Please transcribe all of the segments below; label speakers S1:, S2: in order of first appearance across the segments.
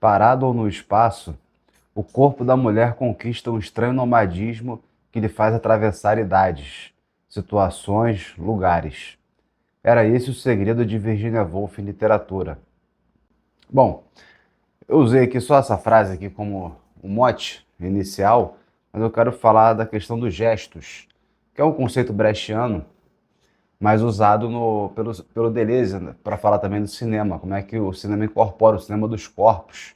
S1: Parado ou no espaço, o corpo da mulher conquista um estranho nomadismo que lhe faz atravessar idades, situações, lugares. Era esse o segredo de Virginia Woolf em literatura. Bom, eu usei aqui só essa frase aqui como um mote inicial, mas eu quero falar da questão dos gestos, que é um conceito brechtiano, mas usado pelo Deleuze, né, para falar também do cinema, como é que o cinema incorpora o cinema dos corpos,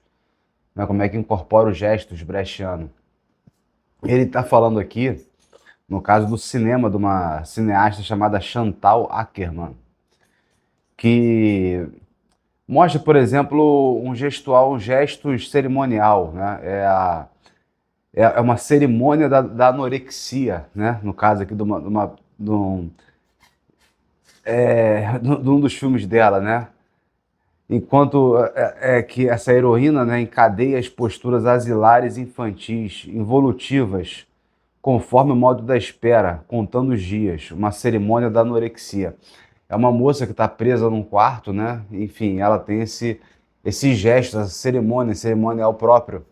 S1: né, como é que incorpora os gestos brechtiano. Ele está falando aqui, no caso do cinema, de uma cineasta chamada Chantal Akerman, que mostra, por exemplo, um gestual, um gesto cerimonial, né? É uma cerimônia da anorexia, né? No caso aqui de um dos filmes dela, né? Enquanto que essa heroína, né, encadeia as posturas asilares infantis, involutivas, conforme o modo da espera, contando os dias, uma cerimônia da anorexia. É uma moça que está presa num quarto, né? Enfim, ela tem esse gesto, essa cerimônia, cerimonial próprio,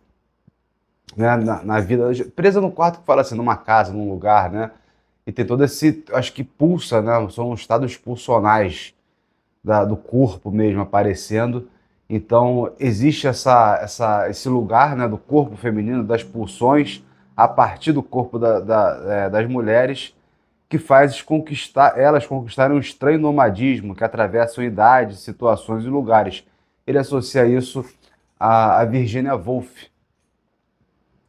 S1: né? Na vida, presa no quarto que fala assim, numa casa, num lugar, né? E tem todo esse, acho que pulsa, né? São estados pulsionais do corpo mesmo aparecendo. Então, existe esse lugar, né, do corpo feminino, das pulsões, a partir do corpo das mulheres, que faz elas conquistarem um estranho nomadismo que atravessam idades, situações e lugares. Ele associa isso a Virginia Woolf.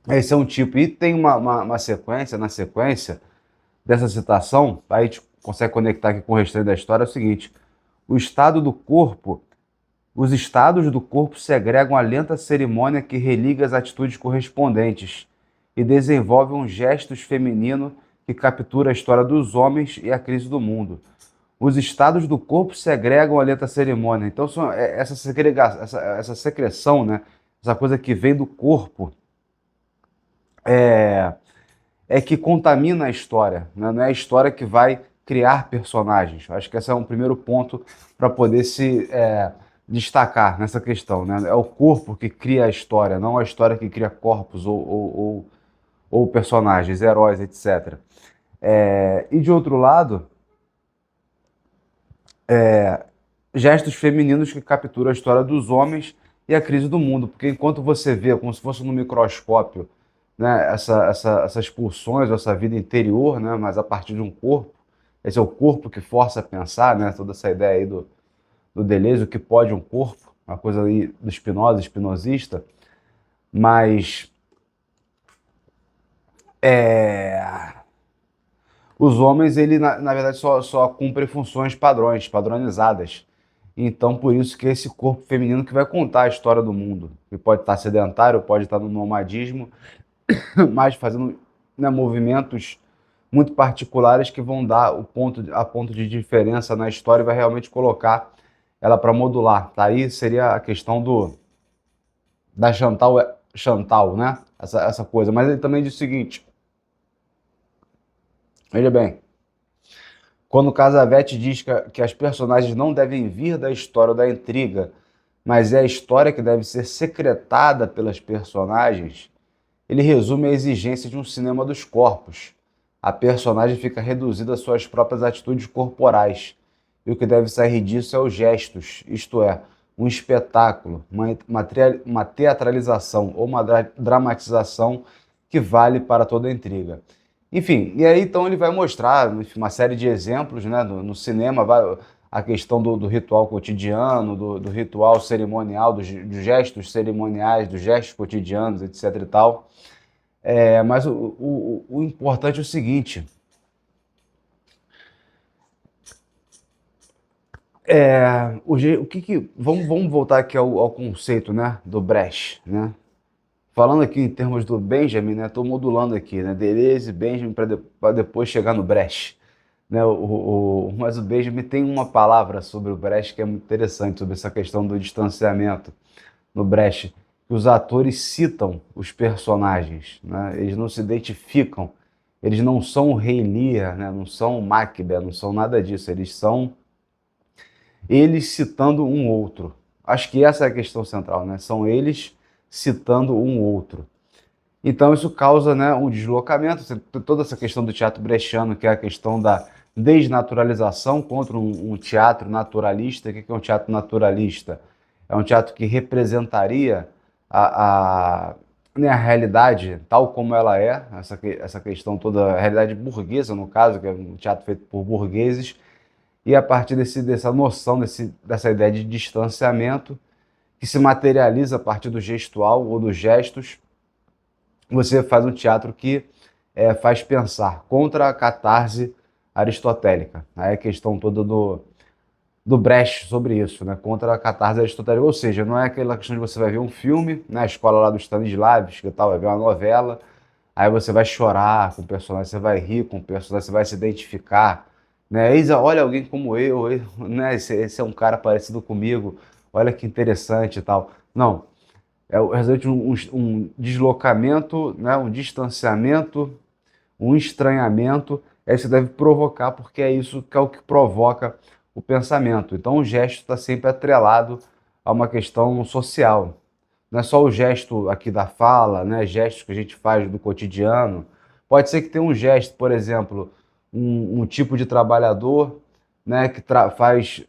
S1: Esse é um tipo. E tem uma sequência, na sequência dessa citação, aí a gente consegue conectar aqui com o restante da história, é o seguinte: o estado do corpo, os estados do corpo segregam a lenta cerimônia que religa as atitudes correspondentes e desenvolve um gestos feminino que captura a história dos homens e a crise do mundo. Os estados do corpo segregam a lenta cerimônia. Então, essa segregação, essa secreção, né? Essa coisa que vem do corpo é, é que contamina a história, né? Não é a história que vai criar personagens. Acho que esse é um primeiro ponto para poder se destacar nessa questão, né? É o corpo que cria a história, não a história que cria corpos ou personagens, heróis, etc. E de outro lado, gestos femininos que capturam a história dos homens e a crise do mundo, porque enquanto você vê, como se fosse no microscópio, né, essas pulsões, essa vida interior, né, mas a partir de um corpo, esse é o corpo que força a pensar, né, toda essa ideia aí do Deleuze, o que pode um corpo, uma coisa aí do Spinoza, espinosista, mas é, os homens, ele na verdade só cumprem funções padronizadas. Então, por isso que é esse corpo feminino que vai contar a história do mundo. Ele pode estar sedentário, pode estar no nomadismo, mas fazendo, né, movimentos muito particulares que vão dar a ponto de diferença na história e vai realmente colocar ela para modular. Tá? Aí seria a questão da Chantal, né? Essa coisa. Mas ele também diz o seguinte, veja bem, quando Casavete diz que as personagens não devem vir da história ou da intriga, mas é a história que deve ser secretada pelas personagens, ele resume a exigência de um cinema dos corpos. A personagem fica reduzida às suas próprias atitudes corporais, e o que deve sair disso é os gestos, isto é, um espetáculo, uma teatralização ou uma dramatização que vale para toda a intriga. Enfim, e aí então ele vai mostrar, enfim, uma série de exemplos, né, no cinema, a questão do ritual cotidiano, do ritual cerimonial, dos gestos cerimoniais, dos gestos cotidianos, etc e tal. Mas o importante é o seguinte, vamos voltar aqui ao conceito, né, do Brecht, né? Falando aqui em termos do Benjamin, né, estou modulando aqui, né, Deleuze, Benjamin, para depois chegar no Brecht, né, mas o Benjamin tem uma palavra sobre o Brecht que é muito interessante, sobre essa questão do distanciamento no Brecht, que os atores citam os personagens, né, eles não se identificam, eles não são o Rei Lear, né, não são o Macbeth, não são nada disso, eles são eles citando um outro. Acho que essa é a questão central, né? São eles citando um outro. Então isso causa, né, um deslocamento, toda essa questão do teatro brechtiano, que é a questão da desnaturalização contra um teatro naturalista. O que é um teatro naturalista? É um teatro que representaria né, a realidade tal como ela é, essa questão toda, a realidade burguesa, no caso, que é um teatro feito por burgueses, e a partir dessa noção, dessa ideia de distanciamento, que se materializa a partir do gestual ou dos gestos, você faz um teatro que faz pensar contra a catarse aristotélica. Aí a questão toda do Brecht sobre isso, né? Contra a catarse aristotélica. Ou seja, não é aquela questão de você vai ver um filme, na escola lá do Stanislavski e tal, vai ver uma novela, aí você vai chorar com o personagem, você vai rir com o personagem, você vai se identificar, né? Eis, olha alguém como eu, né? Esse é um cara parecido comigo, olha que interessante e tal. Não, é o resultado de um deslocamento, né? Um distanciamento, um estranhamento, aí você deve provocar, porque é isso que é o que provoca o pensamento. Então o gesto está sempre atrelado a uma questão social. Não é só o gesto aqui da fala, né? Gestos que a gente faz do cotidiano. Pode ser que tenha um gesto, por exemplo, um tipo de trabalhador, né, que faz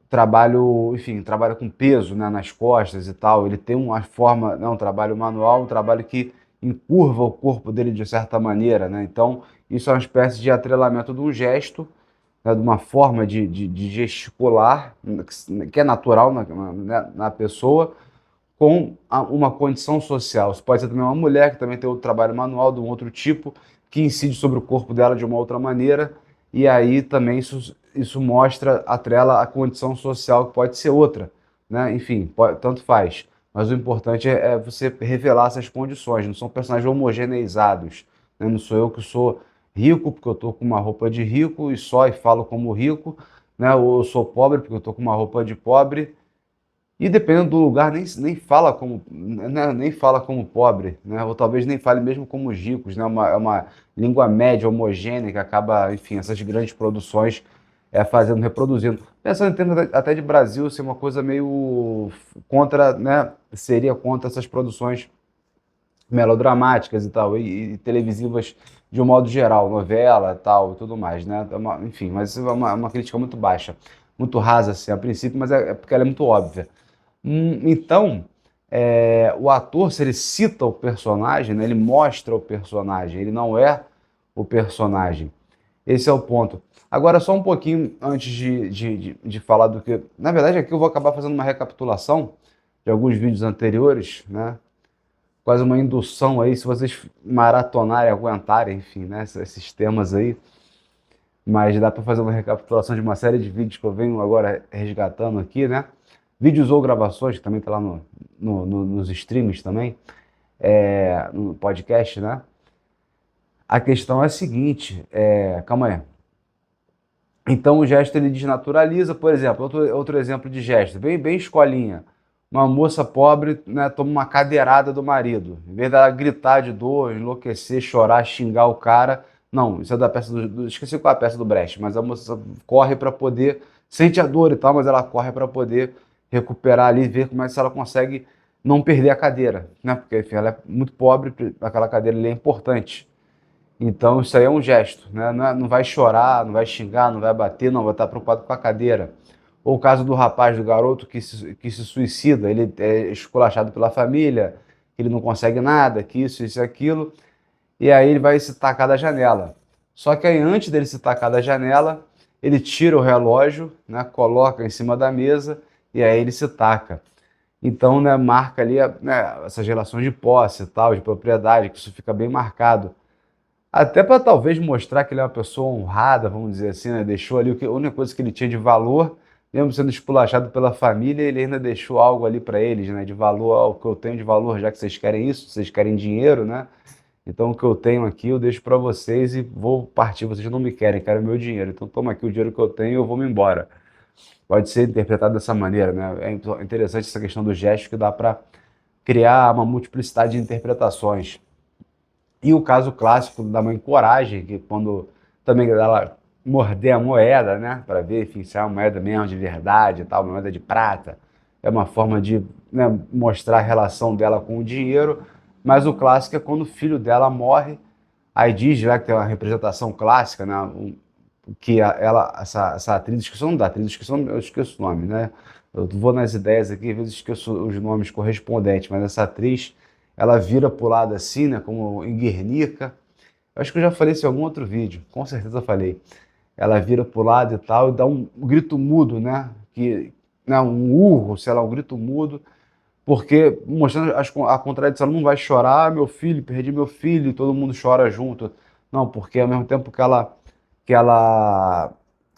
S1: trabalho, enfim, trabalha com peso, né, nas costas e tal. Ele tem uma forma, né, um trabalho manual, um trabalho que encurva o corpo dele de certa maneira, né? Então, isso é uma espécie de atrelamento de um gesto, né, de uma forma de gesticular, que é natural na pessoa, com uma condição social. Isso pode ser também uma mulher que também tem outro trabalho manual de um outro tipo, que incide sobre o corpo dela de uma outra maneira, e aí também isso mostra, atrela a condição social que pode ser outra, né? Enfim, tanto faz. Mas o importante é você revelar essas condições, não são personagens homogeneizados, né? Não sou eu que sou rico porque eu estou com uma roupa de rico e só e falo como rico, né? Ou eu sou pobre porque eu estou com uma roupa de pobre, e dependendo do lugar, nem fala como, né, nem fala como pobre, né? Ou talvez nem fale mesmo como os ricos, né? É uma língua média, homogênea, que acaba, enfim, essas grandes produções fazendo, reproduzindo. Pensando em termos até de Brasil, ser uma coisa meio contra, né? Seria contra essas produções melodramáticas e tal, e televisivas de um modo geral, novela tal e tudo mais, né? Enfim, mas isso é uma crítica muito baixa, muito rasa, assim, a princípio, mas é porque ela é muito óbvia. Então, o ator, se ele cita o personagem, né, ele mostra o personagem, ele não é o personagem. Esse é o ponto. Agora, só um pouquinho antes de falar do que. Na verdade, aqui eu vou acabar fazendo uma recapitulação de alguns vídeos anteriores, né? Quase uma indução aí, se vocês maratonarem, aguentarem, enfim, né? Esses temas aí. Mas dá para fazer uma recapitulação de uma série de vídeos que eu venho agora resgatando aqui, né? Vídeos ou gravações, que também está lá nos streams também, no podcast, né? A questão é a seguinte, calma aí. Então o gesto ele desnaturaliza, por exemplo, outro exemplo de gesto, bem escolinha. Uma moça pobre, né, toma uma cadeirada do marido. Em vez dela gritar de dor, enlouquecer, chorar, xingar o cara, não, isso é da peça esqueci qual é a peça do Brecht, mas a moça corre para poder, sente a dor e tal, mas ela corre para poder recuperar ali, ver como é que se ela consegue não perder a cadeira, né? Porque enfim, ela é muito pobre, aquela cadeira ali é importante. Então isso aí é um gesto, né? Não vai chorar, não vai xingar, não vai bater, não, vai estar preocupado com a cadeira. Ou o caso do rapaz, do garoto que se suicida, ele é esculachado pela família, ele não consegue nada, que isso e aquilo, e aí ele vai se tacar da janela. Só que aí antes dele se tacar da janela, ele tira o relógio, né, coloca em cima da mesa e aí ele se taca. Então, né, marca ali né, essas relações de posse e tal, de propriedade, que isso fica bem marcado. Até para talvez mostrar que ele é uma pessoa honrada, vamos dizer assim, né? Deixou ali a única coisa que ele tinha de valor, mesmo sendo esculachado pela família, ele ainda deixou algo ali para eles, né? De valor, ó, o que eu tenho de valor, já que vocês querem isso, vocês querem dinheiro, né? Então o que eu tenho aqui eu deixo para vocês e vou partir. Vocês não me querem, querem o meu dinheiro. Então toma aqui o dinheiro que eu tenho e eu vou me embora. Pode ser interpretado dessa maneira, né? É interessante essa questão do gesto que dá para criar uma multiplicidade de interpretações. E o caso clássico da mãe Coragem, que quando também ela morder a moeda, né, para ver, enfim, se é uma moeda mesmo de verdade e tal, uma moeda de prata, é uma forma de né, mostrar a relação dela com o dinheiro, mas o clássico é quando o filho dela morre, aí diz lá que tem uma representação clássica, né, que essa atriz, esqueci o nome da atriz, eu esqueço o nome, né, eu vou nas ideias aqui, às vezes esqueço os nomes correspondentes, mas essa atriz, ela vira pro lado assim, né, como em Guernica, eu acho que eu já falei isso em algum outro vídeo, com certeza eu falei. Ela vira pro lado e tal, e dá um grito mudo, né? Né, um urro, sei lá, um grito mudo, porque mostrando a contradição, ela não vai chorar, "Ah, meu filho, perdi meu filho", e todo mundo chora junto. Não, porque ao mesmo tempo que ela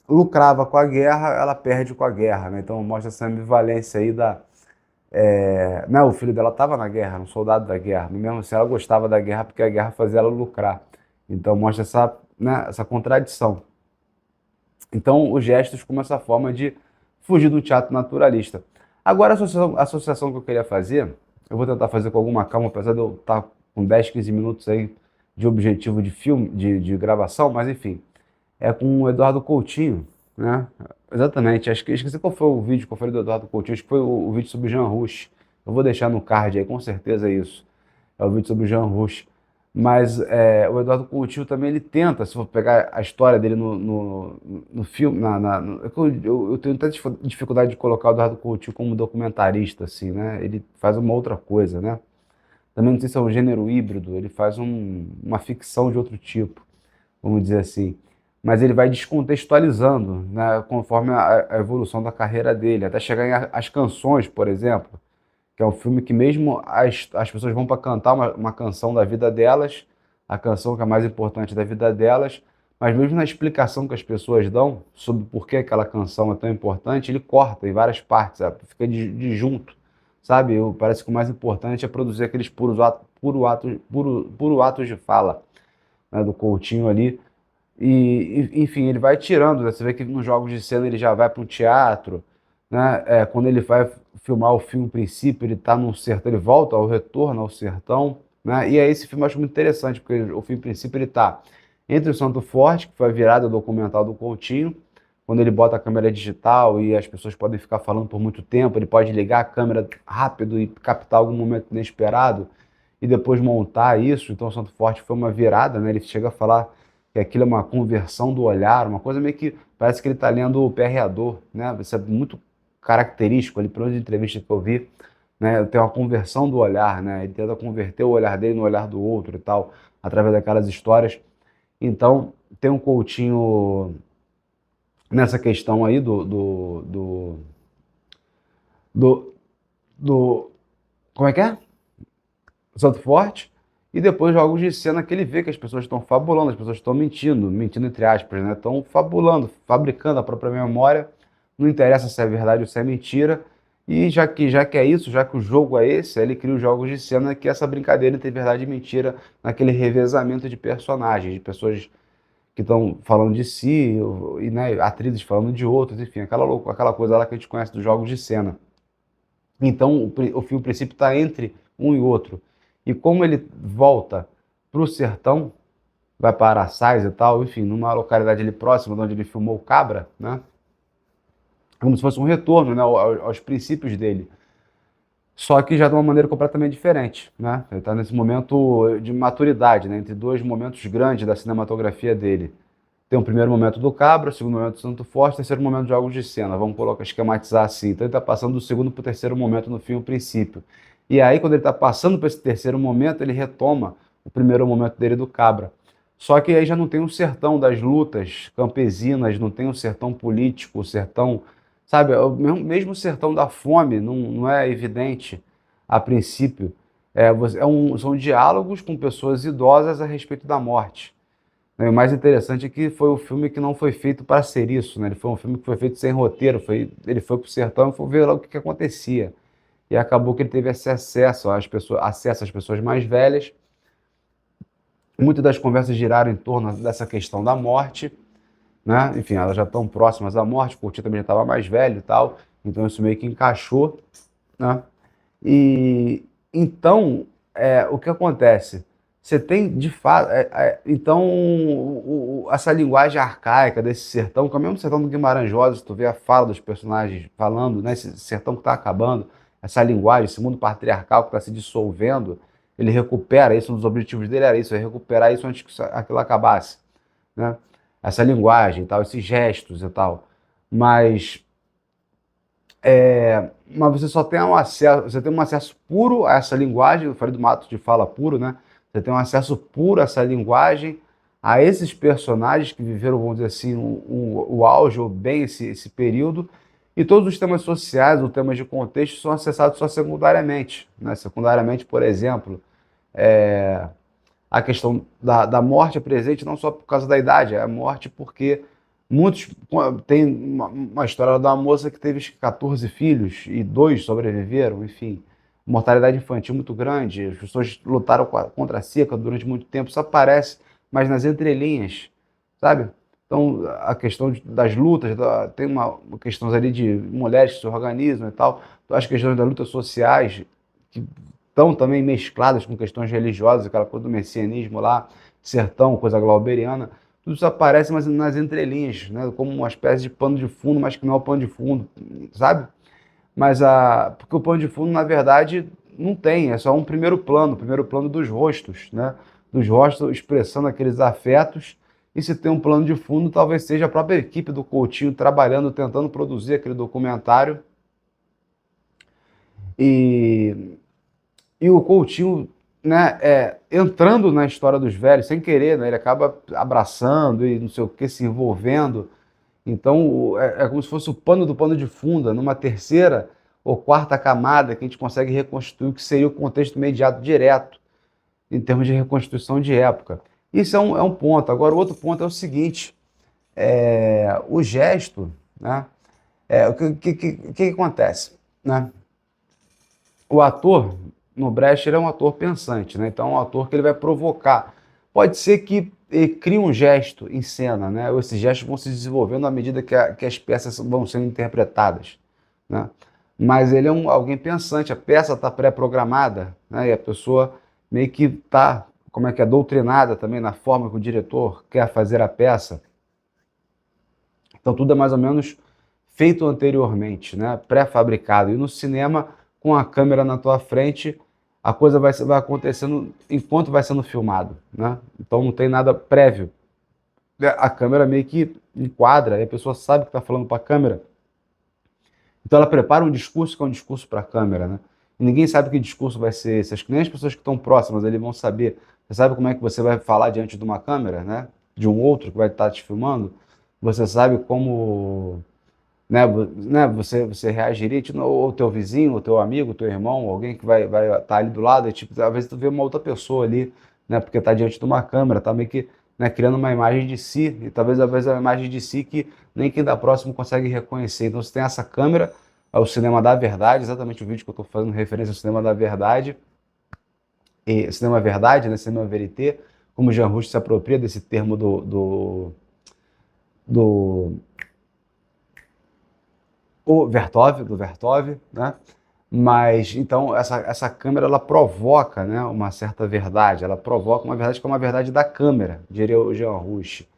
S1: lucrava com a guerra, ela perde com a guerra, né? Então mostra essa ambivalência aí né, o filho dela estava na guerra, um soldado da guerra, mesmo assim ela gostava da guerra porque a guerra fazia ela lucrar. Então mostra essa contradição. Então, os gestos como essa forma de fugir do teatro naturalista. Agora, a associação que eu queria fazer, eu vou tentar fazer com alguma calma, apesar de eu estar com 10, 15 minutos aí de objetivo de filme, de gravação, mas enfim, é com o Eduardo Coutinho, né? Exatamente, acho que esqueci qual foi o vídeo que eu falei do Eduardo Coutinho, acho que foi o vídeo sobre o Jean Rouch. Eu vou deixar no card aí, com certeza é isso. É o vídeo sobre o Jean Rouch. Mas o Eduardo Coutinho também ele tenta, se for pegar a história dele no filme, é que eu tenho tanta dificuldade de colocar o Eduardo Coutinho como documentarista, assim, né? Ele faz uma outra coisa, né? Também não sei se é um gênero híbrido, ele faz uma ficção de outro tipo, vamos dizer assim. Mas ele vai descontextualizando, né, conforme a evolução da carreira dele, até chegar em As Canções, por exemplo, que é um filme que mesmo as pessoas vão para cantar uma canção da vida delas, a canção que é a mais importante da vida delas, mas mesmo na explicação que as pessoas dão sobre por que aquela canção é tão importante, ele corta em várias partes, sabe? Fica de junto, sabe? Parece que o mais importante é produzir aqueles puro atos de fala, né, do Coutinho ali, enfim, ele vai tirando, né? Você vê que nos jogos de cena ele já vai para um teatro, né? Quando ele vai filmar o filme Princípio, ele está num sertão, ele volta ao retorno ao sertão, né? E aí esse filme eu acho muito interessante, porque o filme Princípio ele está entre o Santo Forte, que foi a virada documental do Coutinho, quando ele bota a câmera digital e as pessoas podem ficar falando por muito tempo, ele pode ligar a câmera rápido e captar algum momento inesperado e depois montar isso. Então o Santo Forte foi uma virada, né? Ele chega a falar que aquilo é uma conversão do olhar, uma coisa meio que parece que ele está lendo o Perreador, né? Isso é muito característico ali, pelas entrevistas que eu vi, né? Tem uma conversão do olhar, né? Ele tenta converter o olhar dele no olhar do outro e tal, através daquelas histórias. Então, tem um Coutinho nessa questão aí do, do como é que é? Santo Forte, e depois jogos de cena que ele vê que as pessoas estão fabulando, as pessoas estão mentindo, mentindo entre aspas, né? Estão fabulando, fabricando a própria memória, não interessa se é verdade ou se é mentira, e já que é isso, já que o jogo é esse, aí ele cria os jogos de cena que é essa brincadeira entre verdade e mentira, naquele revezamento de personagens, de pessoas que estão falando de si, e né, atrizes falando de outros, enfim, aquela coisa lá que a gente conhece dos jogos de cena. Então, o filme, o princípio, está entre um e outro. E como ele volta para o sertão, vai para Araçás e tal, enfim, numa localidade ali próxima de onde ele filmou o Cabra, né? Como se fosse um retorno, né, aos princípios dele. Só que já de uma maneira completamente diferente, né? Ele está nesse momento de maturidade, né, entre dois momentos grandes da cinematografia dele. Tem o primeiro momento do Cabra, o segundo momento do Santo Forte, o terceiro momento de jogos de cena. Vamos colocar, esquematizar assim. Então ele está passando do segundo para o terceiro momento no filme, o princípio. E aí, quando ele está passando para esse terceiro momento, ele retoma o primeiro momento dele do Cabra. Só que aí já não tem o sertão das lutas campesinas, não tem o sertão político, o sertão, sabe, o mesmo sertão da fome não é evidente a princípio. São diálogos com pessoas idosas a respeito da morte, né? O mais interessante é que foi um filme que não foi feito para ser isso, né? Ele foi um filme que foi feito sem roteiro, ele foi para o sertão e foi ver lá o que, que acontecia. E acabou que ele teve esse acesso às pessoas mais velhas. Muitas das conversas giraram em torno dessa questão da morte, né? Enfim, elas já estão próximas à morte, o Coutinho também já estava mais velho e tal, então isso meio que encaixou, né? E então, o que acontece? Você tem, de fato, então, essa linguagem arcaica desse sertão, que é o mesmo sertão do Guimarães Rosa, tu vê a fala dos personagens falando, né? Esse sertão que está acabando, essa linguagem, esse mundo patriarcal que está se dissolvendo, ele recupera isso, um dos objetivos dele era isso, é recuperar isso antes que aquilo acabasse, né? Essa linguagem, e tal, esses gestos e tal. Mas, mas você só tem um acesso, você tem um acesso puro a essa linguagem, eu falei do ato de fala puro, né? Você tem um acesso puro a essa linguagem, a esses personagens que viveram, vamos dizer assim, o auge, ou bem esse período, e todos os temas sociais, ou temas de contexto, são acessados só secundariamente, né? Secundariamente, por exemplo, a questão da morte é presente não só por causa da idade, é a morte porque muitos. Tem uma história de uma moça que teve 14 filhos e 2 sobreviveram, enfim. Mortalidade infantil muito grande, as pessoas lutaram contra a seca durante muito tempo, isso aparece, mas nas entrelinhas, sabe? Então, a questão das lutas, tem uma questão ali de mulheres que se organizam e tal, então, as questões das lutas sociais, que estão também mescladas com questões religiosas, aquela coisa do messianismo lá, sertão, coisa glauberiana, tudo isso aparece mas nas entrelinhas, né? Como uma espécie de pano de fundo, mas que não é o pano de fundo, sabe? Porque o pano de fundo, na verdade, não tem, é só um primeiro plano dos rostos, né? Dos rostos expressando aqueles afetos, e se tem um plano de fundo, talvez seja a própria equipe do Coutinho trabalhando, tentando produzir aquele documentário, e e o Coutinho, né, entrando na história dos velhos, sem querer, né, ele acaba abraçando e não sei o que, se envolvendo. Então, é como se fosse o pano do pano de fundo, numa terceira ou quarta camada que a gente consegue reconstruir o que seria o contexto imediato direto, em termos de reconstituição de época. Isso é um ponto. Agora, o outro ponto é o seguinte: o gesto, né, o que acontece? Né? O ator, no Brecht, ele é um ator pensante, né? Então é um ator que ele vai provocar. Pode ser que ele crie um gesto em cena, né? Ou esses gestos vão se desenvolvendo à medida que as peças vão sendo interpretadas, né? Mas ele é alguém pensante, a peça está pré-programada, né? E a pessoa meio que está, como é que é, doutrinada também na forma que o diretor quer fazer a peça. Então tudo é mais ou menos feito anteriormente, né? Pré-fabricado. E no cinema, com a câmera na tua frente, a coisa vai acontecendo enquanto vai sendo filmado, né? Então não tem nada prévio. A câmera meio que enquadra, e a pessoa sabe que está falando para a câmera. Então ela prepara um discurso que é um discurso para a câmera, né? E ninguém sabe que discurso vai ser esse. Acho que nem as pessoas que estão próximas ali vão saber. Você sabe como é que você vai falar diante de uma câmera, né? De um outro que vai estar te filmando? Você sabe como, né, você reagiria, tipo, ou o teu vizinho, o teu amigo, o teu irmão, alguém que vai estar ali do lado, e, tipo, às vezes tu vê uma outra pessoa ali, né, porque está diante de uma câmera, está meio que, né, criando uma imagem de si, e talvez às vezes é uma imagem de si que nem quem está próximo consegue reconhecer. Então você tem essa câmera, é o cinema da verdade, exatamente o vídeo que eu estou fazendo referência ao cinema da verdade, e cinema verdade, né, cinema verité, como Jean Rouch se apropria desse termo do o Vertov, do Vertov, né? Mas então essa câmera ela provoca, né, uma certa verdade, ela provoca uma verdade que é uma verdade da câmera, diria o Jean Rouch.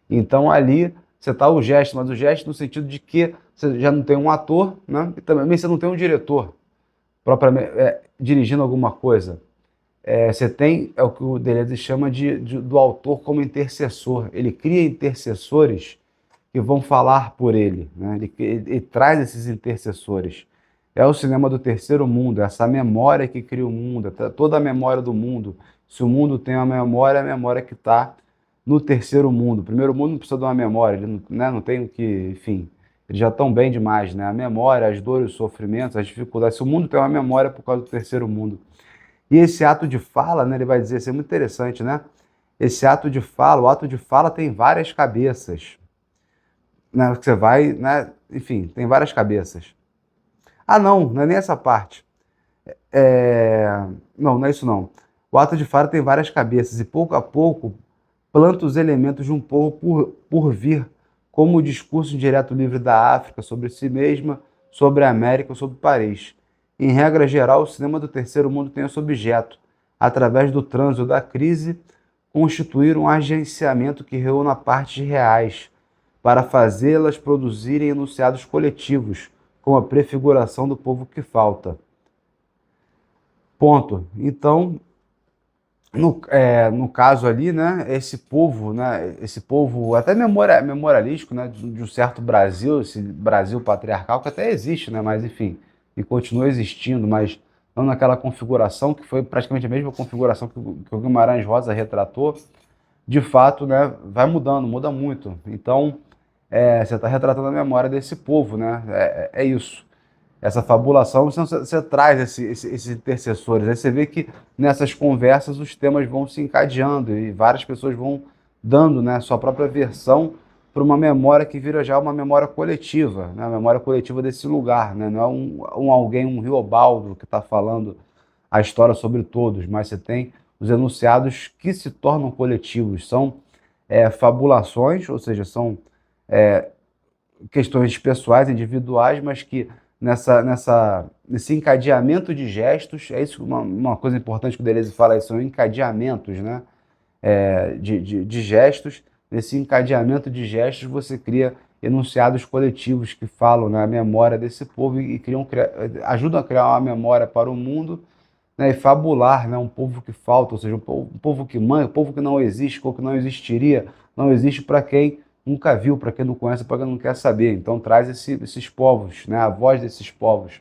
S1: Então ali você está o gesto, mas o gesto no sentido de que você já não tem um ator, né? E também você não tem um diretor propriamente dirigindo alguma coisa. Você tem o que o Deleuze chama do autor como intercessor. Ele cria intercessores que vão falar por ele, né? Ele traz esses intercessores. É o cinema do terceiro mundo, é essa memória que cria o mundo, toda a memória do mundo. Se o mundo tem uma memória, é a memória que está no terceiro mundo. O primeiro mundo não precisa de uma memória, ele não, né, não tem o que, enfim, eles já estão bem demais, né? A memória, as dores, os sofrimentos, as dificuldades. Se o mundo tem uma memória é por causa do terceiro mundo. E esse ato de fala, né, ele vai dizer, isso é muito interessante, né? Esse ato de fala, o ato de fala tem várias cabeças, né, que você vai, né, enfim, tem várias cabeças. Ah, não, não é nem essa parte. Não, não é isso não. O ato de fala tem várias cabeças e pouco a pouco planta os elementos de um povo por vir, como o discurso indireto livre da África sobre si mesma, sobre a América, sobre Paris. Em regra geral, o cinema do terceiro mundo tem esse objeto, através do trânsito da crise, constituir um agenciamento que reúna partes reais, para fazê-las produzirem enunciados coletivos, como a prefiguração do povo que falta. Ponto. Então, no caso ali, né, esse povo, né, esse povo até memorialístico, né, de um certo Brasil, esse Brasil patriarcal que até existe, né, mas enfim, e continua existindo, mas não naquela configuração que foi praticamente a mesma configuração que o Guimarães Rosa retratou, de fato, né, vai mudando, muda muito. Então, você está retratando a memória desse povo, né, é isso essa fabulação, você traz esses intercessores. Aí você vê que nessas conversas os temas vão se encadeando e várias pessoas vão dando, né, sua própria versão para uma memória que vira já uma memória coletiva, né, a memória coletiva desse lugar. Né, não é um alguém, um Riobaldo que está falando a história sobre todos, mas você tem os enunciados que se tornam coletivos, são fabulações, ou seja, são questões pessoais, individuais, mas que nesse encadeamento de gestos, é isso uma coisa importante que o Deleuze fala, são encadeamentos, né? De gestos, nesse encadeamento de gestos você cria enunciados coletivos que falam na memória desse povo e ajudam a criar uma memória para o mundo, né, e fabular, né, um povo que falta, ou seja, um povo que manca, um povo que não existe, ou que não existiria, não existe para quem nunca viu, para quem não conhece, para quem não quer saber. Então traz esses povos, né, a voz desses povos.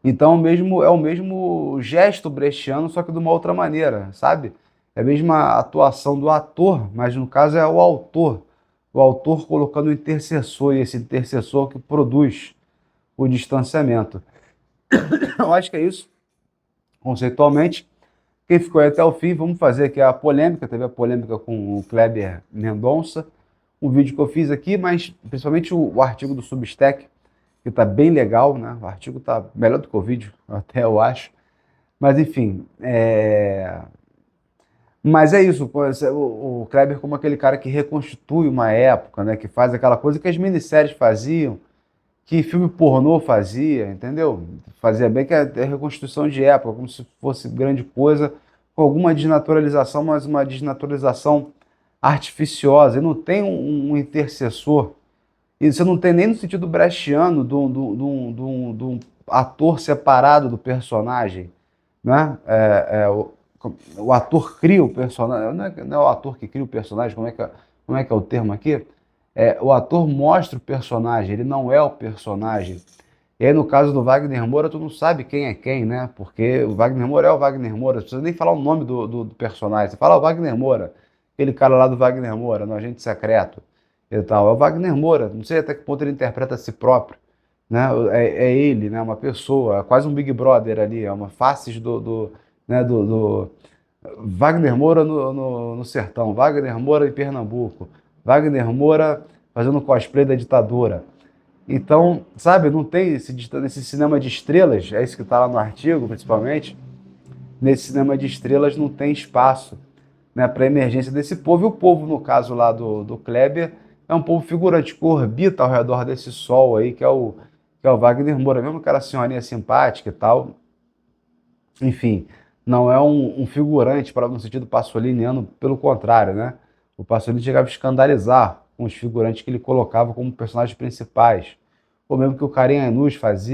S1: Então é o mesmo gesto brechtiano, só que de uma outra maneira, sabe? É a mesma atuação do ator, mas no caso é o autor. O autor colocando o intercessor, e esse intercessor que produz o distanciamento. Eu acho que é isso, conceitualmente. Quem ficou aí até o fim, vamos fazer aqui a polêmica. Teve a polêmica com o Kleber Mendonça, um vídeo que eu fiz aqui, mas principalmente o artigo do Substack, que está bem legal, né? O artigo está melhor do que o vídeo, até eu acho. Mas enfim, mas é isso, pô, o Kleber como aquele cara que reconstitui uma época, né? Que faz aquela coisa que as minisséries faziam, que filme pornô fazia, entendeu? Fazia bem que é reconstituição de época, como se fosse grande coisa, com alguma desnaturalização, mas uma desnaturalização artificiosa. E não tem um intercessor. E você não tem nem no sentido brechtiano de um ator separado do personagem, né? O ator cria o personagem, não é o ator que cria o personagem, como é que é o termo aqui? O ator mostra o personagem, ele não é o personagem. E aí, no caso do Wagner Moura, tu não sabe quem é quem, né? Porque o Wagner Moura é o Wagner Moura, não precisa nem falar o nome do personagem. Você fala o Wagner Moura, aquele cara lá do Wagner Moura, no Agente Secreto e tal. É o Wagner Moura, não sei até que ponto ele interpreta a si próprio, né? É ele, né? Uma pessoa, é quase um Big Brother ali, é uma faces né? Do Wagner Moura no sertão, Wagner Moura em Pernambuco, Wagner Moura fazendo cosplay da ditadura. Então, sabe, não tem nesse cinema de estrelas, é isso que está lá no artigo, principalmente, nesse cinema de estrelas não tem espaço, né, para a emergência desse povo. E o povo, no caso lá do Kleber, é um povo figurante que orbita ao redor desse sol aí, que é o Wagner Moura, mesmo aquela senhorinha simpática e tal. Enfim, não é um figurante para no sentido passoliniano, pelo contrário, né? O Pasolini chegava a escandalizar com os figurantes que ele colocava como personagens principais. Ou mesmo que o Karim Anus faz,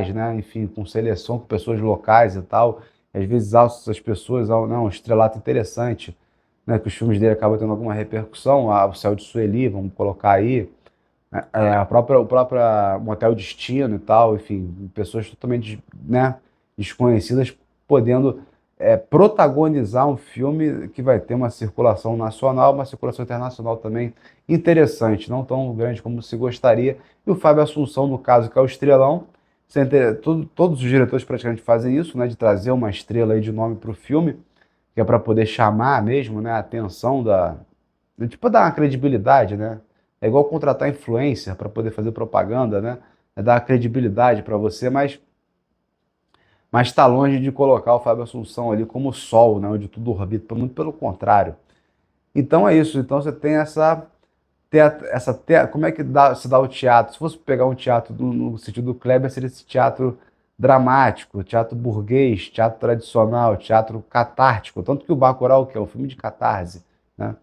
S1: né? Enfim, com seleção com pessoas locais e tal. E às vezes alça essas pessoas a um estrelato interessante, né? Que os filmes dele acabam tendo alguma repercussão. O Céu de Sueli, vamos colocar aí. O próprio Motel Destino e tal, enfim, pessoas totalmente, né, desconhecidas podendo protagonizar um filme que vai ter uma circulação nacional, uma circulação internacional também interessante, não tão grande como se gostaria. E o Fábio Assunção, no caso, que é o estrelão, todos os diretores praticamente fazem isso, né, de trazer uma estrela aí de nome para o filme, que é para poder chamar mesmo, né, a atenção tipo, dar uma credibilidade, né? É igual contratar influencer para poder fazer propaganda, né? É dar credibilidade para você, mas está longe de colocar o Fábio Assunção ali como sol, né? Onde tudo orbita, muito pelo contrário. Então é isso. Então você tem como é que se dá o teatro? Se fosse pegar um teatro no sentido do Kleber, seria esse teatro dramático, teatro burguês, teatro tradicional, teatro catártico. Tanto que o Bacurau, que é um filme de catarse, né?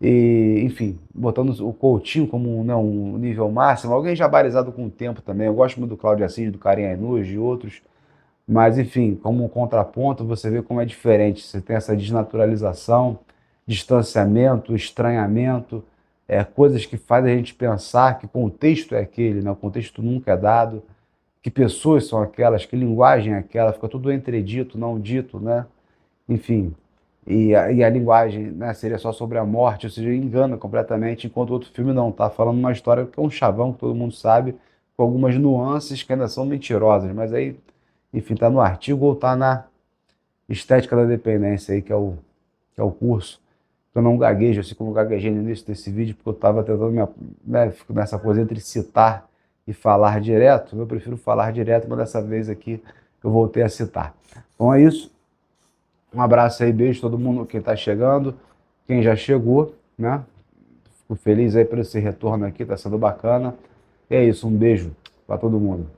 S1: E, enfim, botando o Coutinho como né, um nível máximo, alguém já barizado com o tempo também. Eu gosto muito do Cláudio Assis, do Karim Ainuz, de outros. Mas, enfim, como um contraponto, você vê como é diferente. Você tem essa desnaturalização, distanciamento, estranhamento, coisas que fazem a gente pensar que o contexto é aquele, né? O contexto nunca é dado, que pessoas são aquelas, que linguagem é aquela, fica tudo entredito, não dito, né? Enfim, e a linguagem, né, seria só sobre a morte, ou seja, engana completamente, enquanto o outro filme não, tá falando uma história que é um chavão, que todo mundo sabe, com algumas nuances que ainda são mentirosas, mas aí, enfim, tá no artigo ou tá na Estética da Dependência aí, que é o curso. Eu não gaguejo, assim como eu gaguejei no início desse vídeo, porque eu estava tentando, né, fico nessa coisa entre citar e falar direto. Eu prefiro falar direto, mas dessa vez aqui eu voltei a citar. Então é isso. Um abraço aí, beijo todo mundo, quem está chegando, quem já chegou, né? Fico feliz aí por esse retorno aqui, tá sendo bacana. E é isso, um beijo para todo mundo.